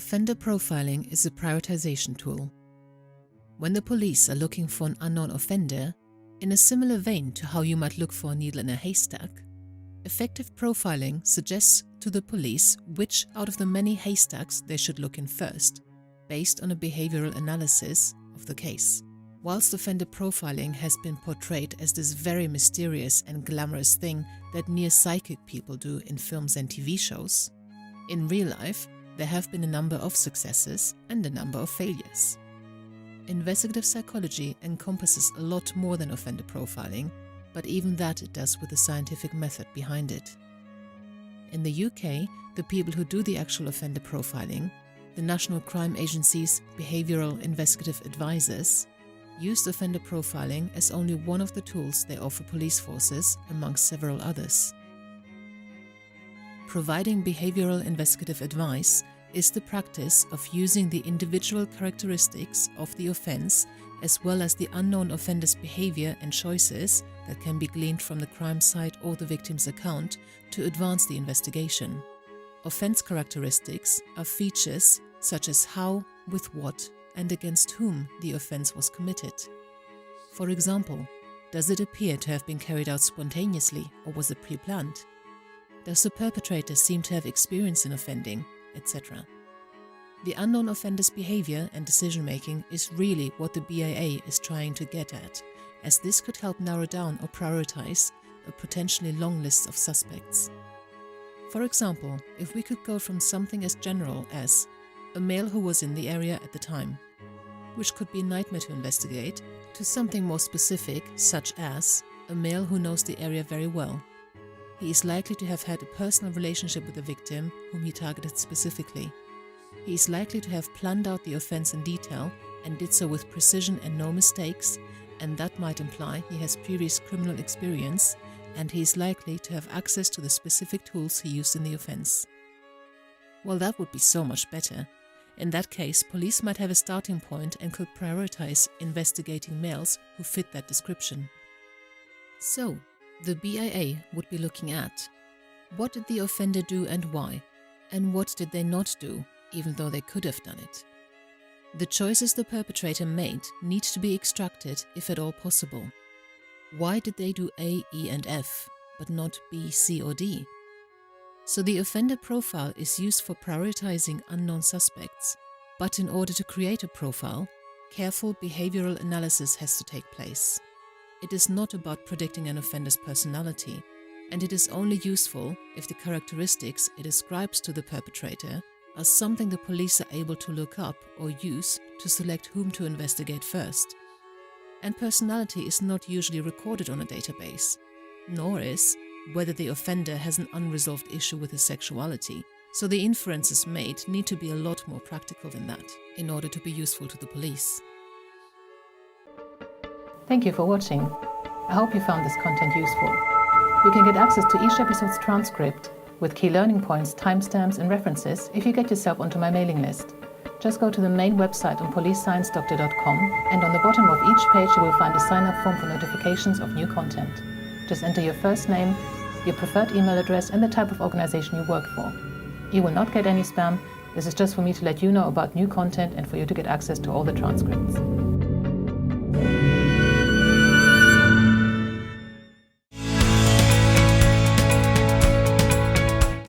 Offender profiling is a prioritization tool. When the police are looking for an unknown offender, in a similar vein to how you might look for a needle in a haystack, effective profiling suggests to the police which out of the many haystacks they should look in first, based on a behavioral analysis of the case. Whilst offender profiling has been portrayed as this very mysterious and glamorous thing that near-psychic people do in films and TV shows, in real life there have been a number of successes and a number of failures. Investigative psychology encompasses a lot more than offender profiling, but even that it does with a scientific method behind it. In the UK, the people who do the actual offender profiling, the National Crime Agency's behavioral investigative advisors, used offender profiling as only one of the tools they offer police forces amongst several others. Providing behavioral investigative advice is the practice of using the individual characteristics of the offence as well as the unknown offender's behaviour and choices that can be gleaned from the crime site or the victim's account to advance the investigation. Offence characteristics are features such as how, with what, and against whom the offence was committed. For example, does it appear to have been carried out spontaneously or was it pre-planned? Does the perpetrator seem to have experience in offending, etc.? The unknown offender's behaviour and decision-making is really what the BIA is trying to get at, as this could help narrow down or prioritise a potentially long list of suspects. For example, if we could go from something as general as a male who was in the area at the time, which could be a nightmare to investigate, to something more specific, such as a male who knows the area very well. He is likely to have had a personal relationship with the victim whom he targeted specifically. He is likely to have planned out the offence in detail and did so with precision and no mistakes, and that might imply he has previous criminal experience, and he is likely to have access to the specific tools he used in the offence. Well, that would be so much better. In that case, police might have a starting point and could prioritise investigating males who fit that description. So, the BIA would be looking at what did the offender do and why, and what did they not do, even though they could have done it. The choices the perpetrator made need to be extracted if at all possible. Why did they do A, E and F, but not B, C or D? So the offender profile is used for prioritizing unknown suspects, but in order to create a profile, careful behavioral analysis has to take place. It is not about predicting an offender's personality, and it is only useful if the characteristics it ascribes to the perpetrator are something the police are able to look up or use to select whom to investigate first. And personality is not usually recorded on a database, nor is whether the offender has an unresolved issue with his sexuality, so the inferences made need to be a lot more practical than that in order to be useful to the police. Thank you for watching. I hope you found this content useful. You can get access to each episode's transcript with key learning points, timestamps and references if you get yourself onto my mailing list. Just go to the main website on policesciencedoctor.com, and on the bottom of each page you will find a sign-up form for notifications of new content. Just enter your first name, your preferred email address and the type of organization you work for. You will not get any spam. This is just for me to let you know about new content and for you to get access to all the transcripts.